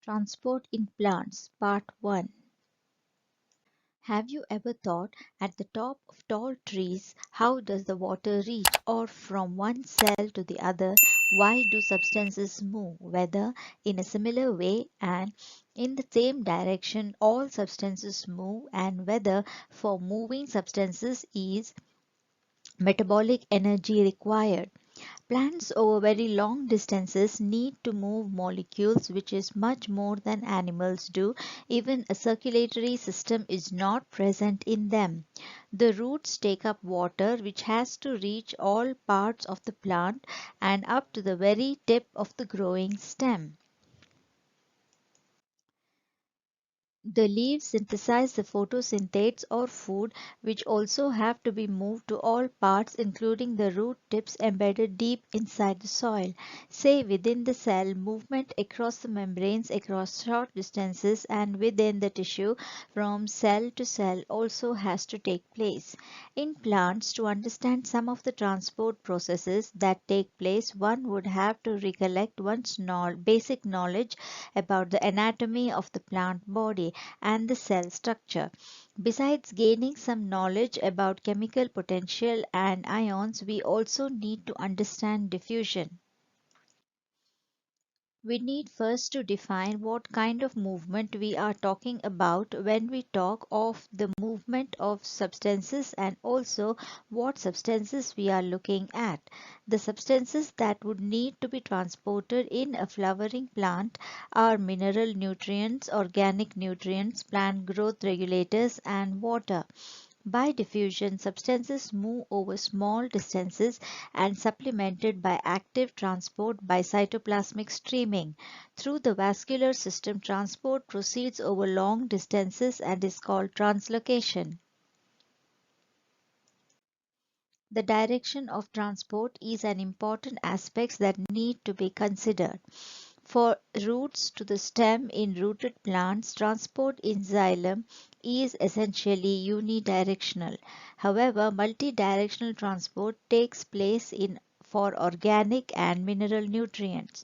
Transport in Plants, Part 1. Have you ever thought at the top of tall trees, how does the water reach or from one cell to the other? Why do substances move? Whether in a similar way and in the same direction all substances move, and whether for moving substances is metabolic energy required. Plants over very long distances need to move molecules, which is much more than animals do. Even a circulatory system is not present in them. The roots take up water, which has to reach all parts of the plant and up to the very tip of the growing stem. The leaves synthesize the photosynthetes or food, which also have to be moved to all parts, including the root tips embedded deep inside the soil. Say within the cell, movement across the membranes across short distances and within the tissue from cell to cell also has to take place. In plants, to understand some of the transport processes that take place, one would have to recollect one's basic knowledge about the anatomy of the plant body and the cell structure. Besides gaining some knowledge about chemical potential and ions, we also need to understand diffusion. We need first to define what kind of movement we are talking about when we talk of the movement of substances, and also what substances we are looking at. The substances that would need to be transported in a flowering plant are mineral nutrients, organic nutrients, plant growth regulators, and water. By diffusion, substances move over small distances and supplemented by active transport by cytoplasmic streaming. Through the vascular system, transport proceeds over long distances and is called translocation. The direction of transport is an important aspect that need to be considered. For roots to the stem in rooted plants, transport in xylem is essentially unidirectional. However, multidirectional transport takes place in for organic and mineral nutrients.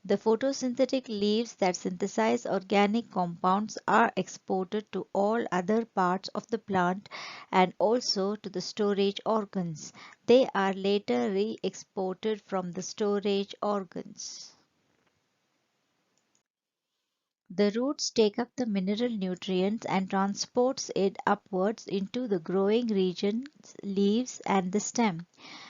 The photosynthetic leaves that synthesize organic compounds are exported to all other parts of the plant and also to the storage organs. They are later re-exported from the storage organs. The roots take up the mineral nutrients and transports it upwards into the growing regions, leaves and the stem.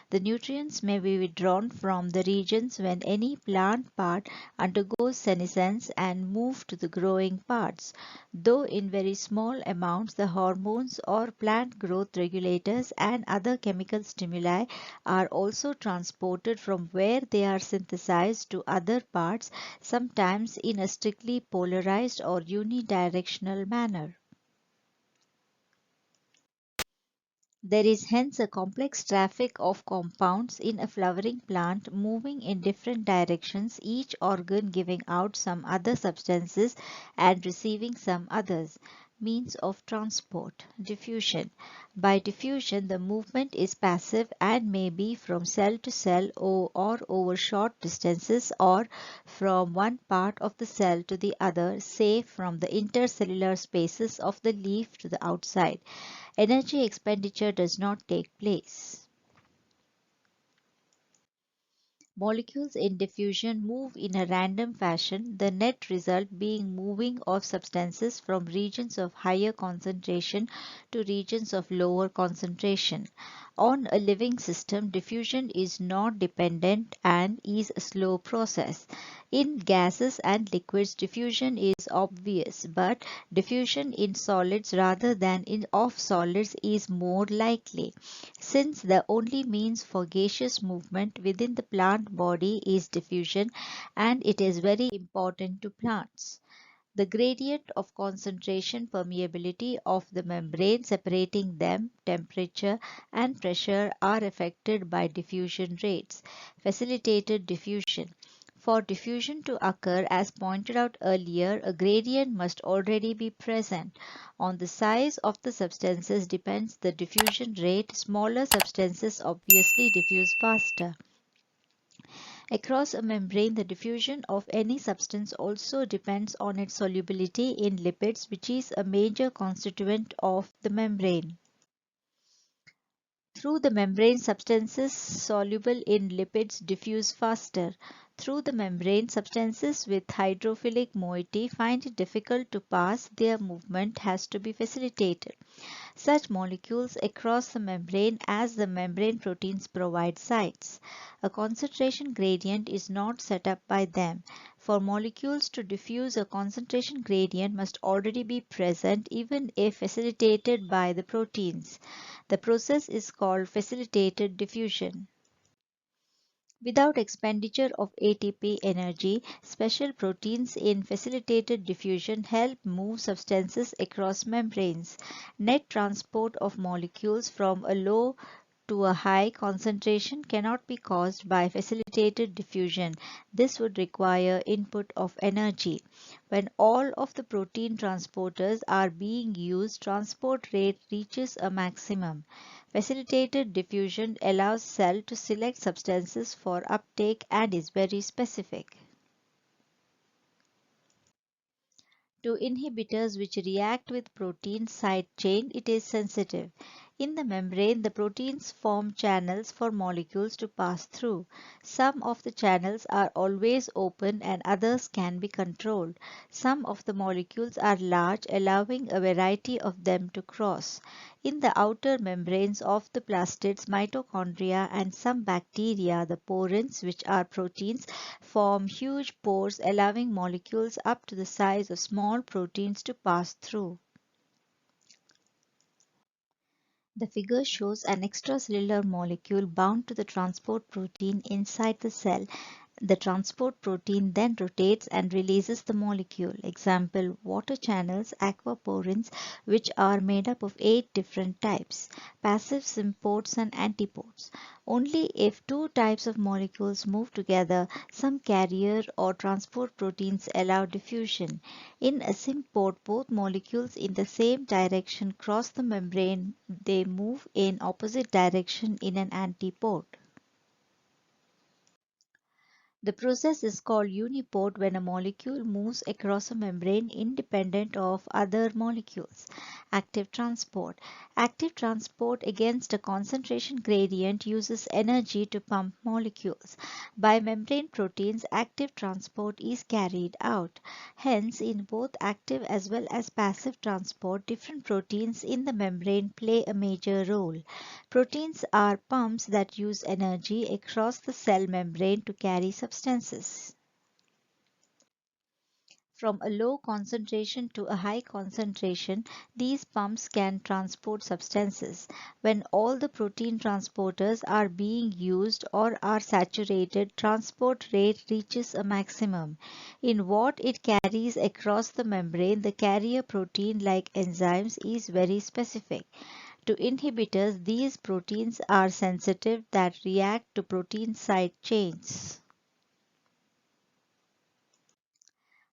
The nutrients may be withdrawn from the regions when any plant part undergoes senescence and move to the growing parts. Though in very small amounts, the hormones or plant growth regulators and other chemical stimuli are also transported from where they are synthesized to other parts, sometimes in a strictly polarized or unidirectional manner. There is hence a complex traffic of compounds in a flowering plant moving in different directions, each organ giving out some other substances and receiving some others. Means of transport. Diffusion. By diffusion, the movement is passive and may be from cell to cell or over short distances or from one part of the cell to the other, say from the intercellular spaces of the leaf to the outside. Energy expenditure does not take place. Molecules in diffusion move in a random fashion, the net result being moving of substances from regions of higher concentration to regions of lower concentration. On a living system, diffusion is not dependent and is a slow process. In gases and liquids, diffusion is obvious, but diffusion in solids rather than in of solids is more likely. Since the only means for gaseous movement within the plant body is diffusion, and it is very important to plants. The gradient of concentration permeability of the membrane separating them, temperature and pressure are affected by diffusion rates. Facilitated diffusion. For diffusion to occur, as pointed out earlier, a gradient must already be present. On the size of the substances depends the diffusion rate. Smaller substances obviously diffuse faster. Across a membrane, the diffusion of any substance also depends on its solubility in lipids, which is a major constituent of the membrane. Through the membrane, substances soluble in lipids diffuse faster. Through the membrane, substances with hydrophilic moiety find it difficult to pass, their movement has to be facilitated. Such molecules across the membrane as the membrane proteins provide sites. A concentration gradient is not set up by them. For molecules to diffuse, a concentration gradient must already be present even if facilitated by the proteins. The process is called facilitated diffusion. Without expenditure of ATP energy, special proteins in facilitated diffusion help move substances across membranes. Net transport of molecules from a low to a high concentration cannot be caused by facilitated diffusion. This would require input of energy. When all of the protein transporters are being used, transport rate reaches a maximum. Facilitated diffusion allows cell to select substances for uptake and is very specific. To inhibitors which react with protein side chain, it is sensitive. In the membrane, the proteins form channels for molecules to pass through. Some of the channels are always open and others can be controlled. Some of the molecules are large, allowing a variety of them to cross. In the outer membranes of the plastids, mitochondria, and some bacteria, the porins, which are proteins, form huge pores allowing molecules up to the size of small proteins to pass through. The figure shows an extracellular molecule bound to the transport protein inside the cell. The transport protein then rotates and releases the molecule. Example, water channels, aquaporins, which are made up of 8 different types. Passive symports and antiports. Only if two types of molecules move together, some carrier or transport proteins allow diffusion. In a symport, both molecules in the same direction cross the membrane. They move in opposite direction in an antiport. The process is called uniport when a molecule moves across a membrane independent of other molecules. Active transport. Active transport against a concentration gradient uses energy to pump molecules. By membrane proteins, active transport is carried out. Hence, in both active as well as passive transport, different proteins in the membrane play a major role. Proteins are pumps that use energy across the cell membrane to carry substances from a low concentration to a high concentration. These pumps can transport substances. When all the protein transporters are being used or are saturated, transport rate reaches a maximum. In what it carries across the membrane, the carrier protein like enzymes is very specific. To inhibitors, these proteins are sensitive that react to protein side chains.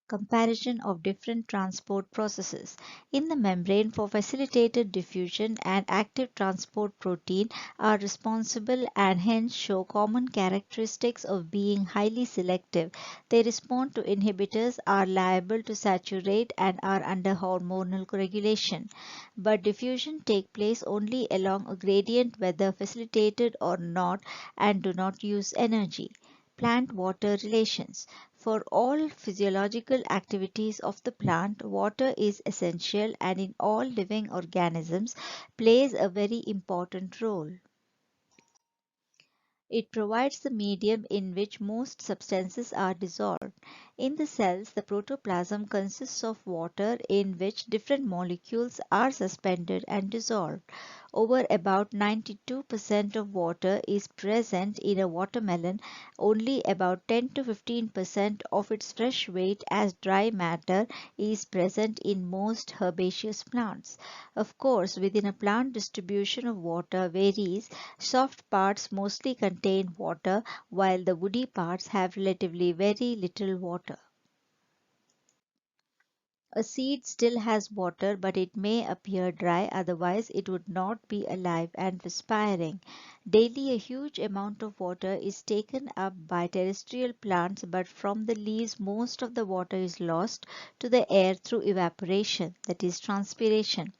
Comparison of different transport processes. In the membrane, for facilitated diffusion and active transport protein are responsible and hence show common characteristics of being highly selective. They respond to inhibitors, are liable to saturate and are under hormonal regulation. But diffusion take place only along a gradient whether facilitated or not and do not use energy. Plant-water relations. For all physiological activities of the plant, water is essential and in all living organisms plays a very important role. It provides the medium in which most substances are dissolved. In the cells, the protoplasm consists of water in which different molecules are suspended and dissolved. Over about 92% of water is present in a watermelon, only about 10 to 15% of its fresh weight as dry matter is present in most herbaceous plants. Of course, within a plant distribution of water varies. Soft parts mostly contain water, while the woody parts have relatively very little water. A seed still has water, but it may appear dry, otherwise, it would not be alive and respiring. Daily, a huge amount of water is taken up by terrestrial plants, but from the leaves, most of the water is lost to the air through evaporation, that is, transpiration.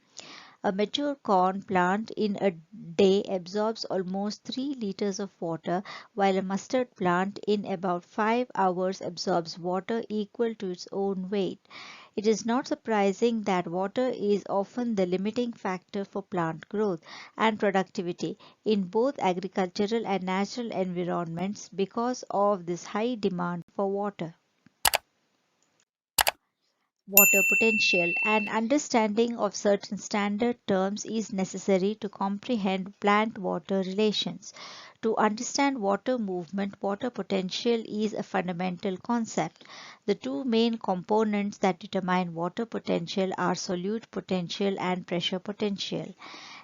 A mature corn plant in a day absorbs almost 3 liters of water, while a mustard plant in about 5 hours absorbs water equal to its own weight. It is not surprising that water is often the limiting factor for plant growth and productivity in both agricultural and natural environments because of this high demand for water. Water potential. An understanding of certain standard terms is necessary to comprehend plant water relations. To understand water movement, water potential is a fundamental concept. The two main components that determine water potential are solute potential and pressure potential.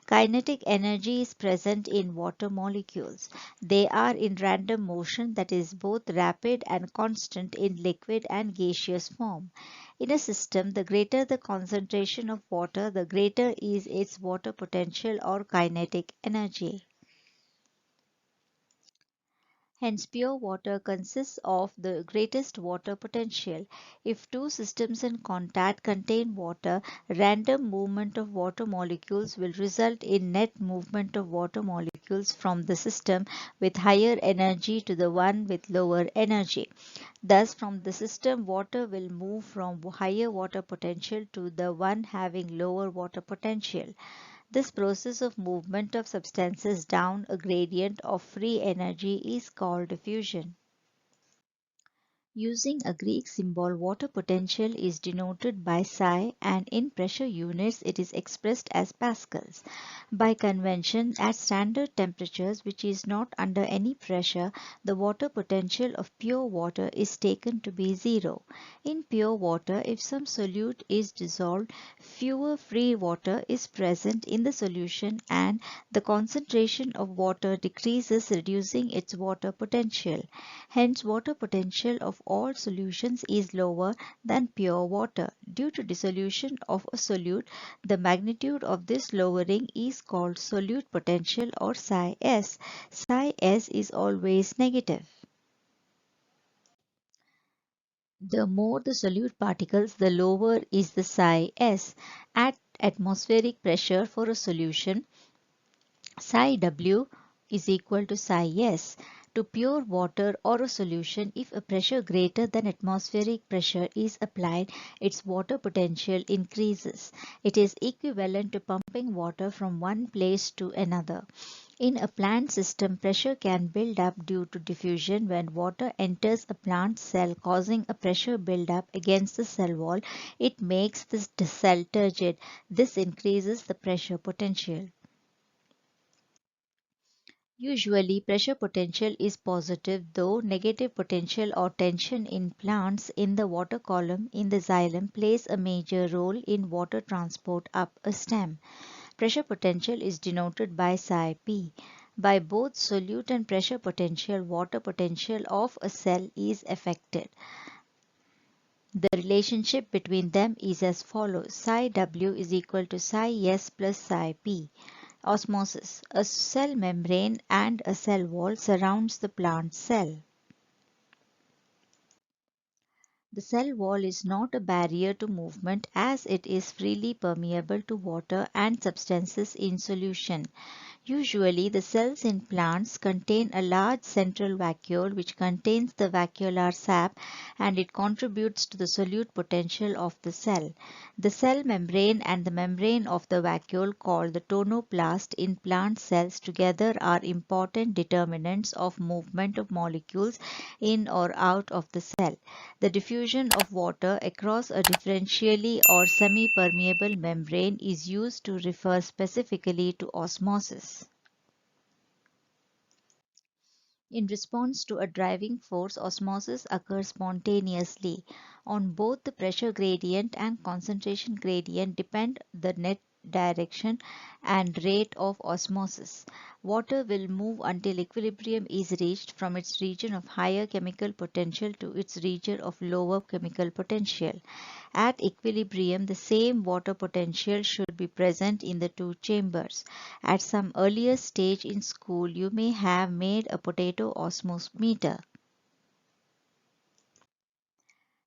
Kinetic energy is present in water molecules. They are in random motion, that is both rapid and constant in liquid and gaseous form. In a system, the greater the concentration of water, the greater is its water potential or kinetic energy. Hence, pure water consists of the greatest water potential. If two systems in contact contain water, random movement of water molecules will result in net movement of water molecules from the system with higher energy to the one with lower energy. Thus, from the system, water will move from higher water potential to the one having lower water potential. This process of movement of substances down a gradient of free energy is called diffusion. Using a Greek symbol, water potential is denoted by psi and in pressure units it is expressed as pascals. By convention, at standard temperatures which is not under any pressure, the water potential of pure water is taken to be zero. In pure water, if some solute is dissolved, fewer free water is present in the solution and the concentration of water decreases, reducing its water potential. Hence, water potential of all solutions is lower than pure water. Due to dissolution of a solute, the magnitude of this lowering is called solute potential or psi s. Psi s is always negative. The more the solute particles, the lower is the psi s. At atmospheric pressure for a solution, psi w is equal to psi s. To pure water or a solution, if a pressure greater than atmospheric pressure is applied, its water potential increases. It is equivalent to pumping water from one place to another. In a plant system, pressure can build up due to diffusion when water enters a plant cell, causing a pressure build-up against the cell wall. It makes the cell turgid. This increases the pressure potential. Usually, pressure potential is positive, though negative potential or tension in plants in the water column in the xylem plays a major role in water transport up a stem. Pressure potential is denoted by psi p. By both solute and pressure potential, water potential of a cell is affected. The relationship between them is as follows. Psi w is equal to psi s plus psi p. Osmosis. A cell membrane and a cell wall surrounds the plant cell. The cell wall is not a barrier to movement as it is freely permeable to water and substances in solution. Usually, the cells in plants contain a large central vacuole which contains the vacuolar sap and it contributes to the solute potential of the cell. The cell membrane and the membrane of the vacuole called the tonoplast in plant cells together are important determinants of movement of molecules in or out of the cell. The diffusion of water across a differentially or semi-permeable membrane is used to refer specifically to osmosis. In response to a driving force, osmosis occurs spontaneously. On both the pressure gradient and concentration gradient depend the net direction and rate of osmosis. Water will move until equilibrium is reached from its region of higher chemical potential to its region of lower chemical potential. At equilibrium, the same water potential should be present in the two chambers. At some earlier stage in school, you may have made a potato osmometer.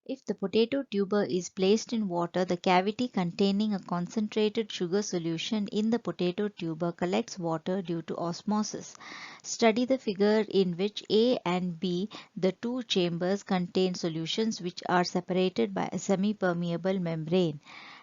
If the potato tuber is placed in water, the cavity containing a concentrated sugar solution in the potato tuber collects water due to osmosis. Study the figure in which A and B, the two chambers, contain solutions which are separated by a semi-permeable membrane.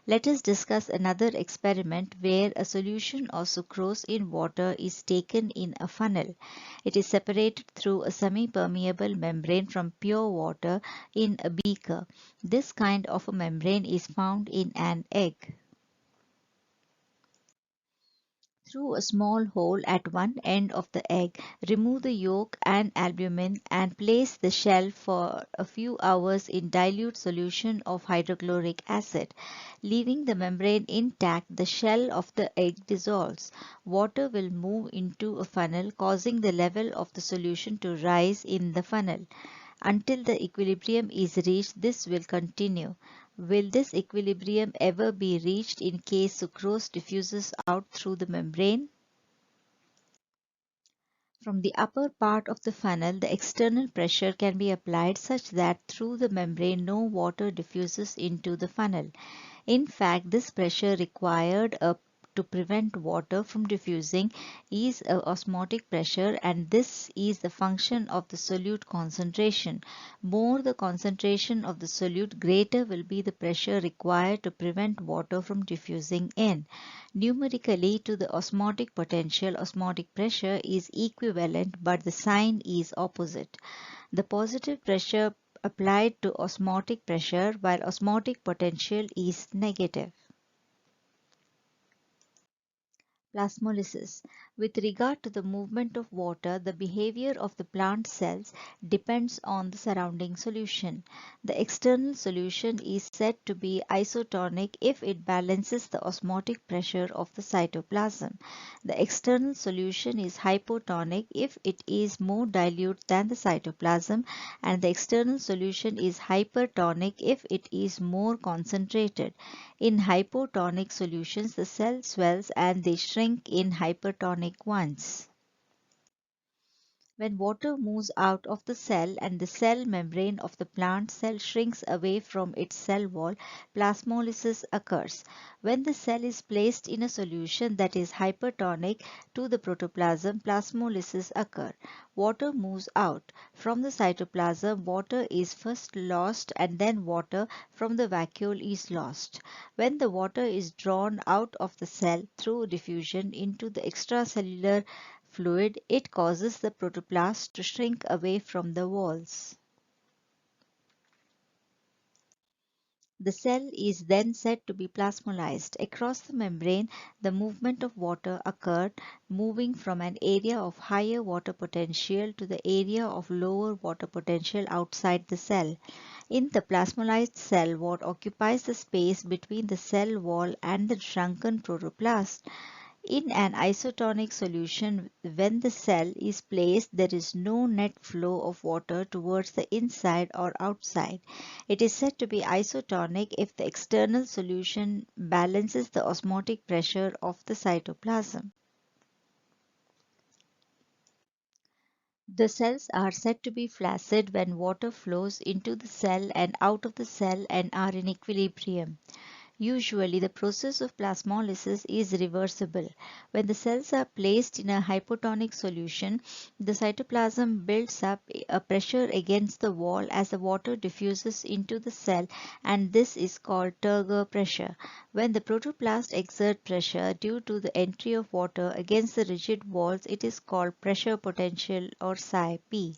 Let us discuss another experiment where a solution of sucrose in water is taken in a funnel. It is separated through a semi-permeable membrane from pure water in a beaker. This kind of a membrane is found in an egg. Through a small hole at one end of the egg, remove the yolk and albumin and place the shell for a few hours in dilute solution of hydrochloric acid. Leaving the membrane intact, the shell of the egg dissolves. Water will move into a funnel, causing the level of the solution to rise in the funnel. Until the equilibrium is reached, this will continue. Will this equilibrium ever be reached in case sucrose diffuses out through the membrane? From the upper part of the funnel, the external pressure can be applied such that through the membrane no water diffuses into the funnel. In fact, this pressure required to prevent water from diffusing is a osmotic pressure, and this is the function of the solute concentration. More the concentration of the solute, greater will be the pressure required to prevent water from diffusing in. Numerically, to the osmotic potential, osmotic pressure is equivalent, but the sign is opposite. The positive pressure applied to osmotic pressure while osmotic potential is negative. Plasmolysis. With regard to the movement of water, the behavior of the plant cells depends on the surrounding solution. The external solution is said to be isotonic if it balances the osmotic pressure of the cytoplasm. The external solution is hypotonic if it is more dilute than the cytoplasm, and the external solution is hypertonic if it is more concentrated. In hypotonic solutions, the cell swells and they shrink in hypertonic ones. When water moves out of the cell and the cell membrane of the plant cell shrinks away from its cell wall, plasmolysis occurs. When the cell is placed in a solution that is hypertonic to the protoplasm, plasmolysis occurs. Water moves out. From the cytoplasm, water is first lost and then water from the vacuole is lost. When the water is drawn out of the cell through diffusion into the extracellular fluid, it causes the protoplast to shrink away from the walls. The cell is then said to be plasmolysed. Across the membrane, the movement of water occurred, moving from an area of higher water potential to the area of lower water potential outside the cell. In the plasmolysed cell, what occupies the space between the cell wall and the shrunken protoplast? In an isotonic solution, when the cell is placed, there is no net flow of water towards the inside or outside. It is said to be isotonic if the external solution balances the osmotic pressure of the cytoplasm. The cells are said to be flaccid when water flows into the cell and out of the cell and are in equilibrium. Usually, the process of plasmolysis is reversible. When the cells are placed in a hypotonic solution, the cytoplasm builds up a pressure against the wall as the water diffuses into the cell, and this is called turgor pressure. When the protoplast exerts pressure due to the entry of water against the rigid walls, it is called pressure potential or psi p.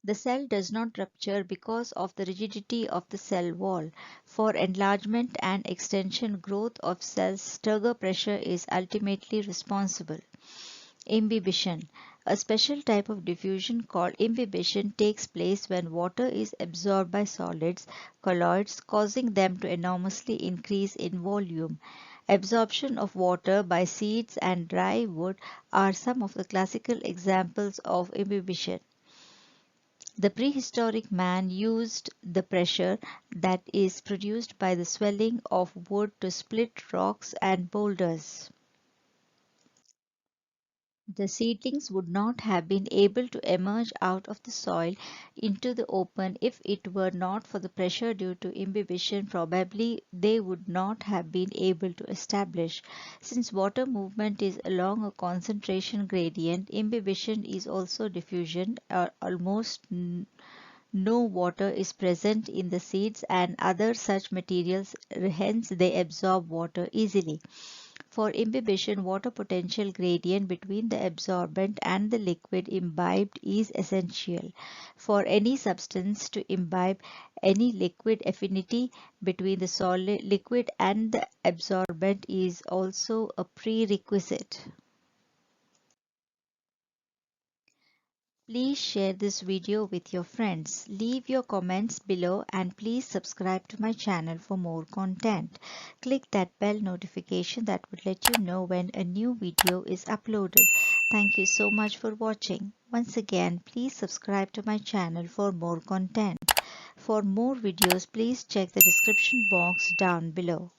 The cell does not rupture because of the rigidity of the cell wall. For enlargement and extension growth of cells, turgor pressure is ultimately responsible. Imbibition. A special type of diffusion called imbibition takes place when water is absorbed by solids, colloids, causing them to enormously increase in volume. Absorption of water by seeds and dry wood are some of the classical examples of imbibition. The prehistoric man used the pressure that is produced by the swelling of wood to split rocks and boulders. The seedlings would not have been able to emerge out of the soil into the open if it were not for the pressure due to imbibition. Probably they would not have been able to establish. Since water movement is along a concentration gradient, imbibition is also diffusion, or almost no water is present in the seeds and other such materials, hence they absorb water easily. For imbibition, water potential gradient between the absorbent and the liquid imbibed is essential. For any substance to imbibe, any liquid affinity between the solid liquid and the absorbent is also a prerequisite. Please share this video with your friends. Leave your comments below and please subscribe to my channel for more content. Click that bell notification that would let you know when a new video is uploaded. Thank you so much for watching. Once again, please subscribe to my channel for more content. For more videos, please check the description box down below.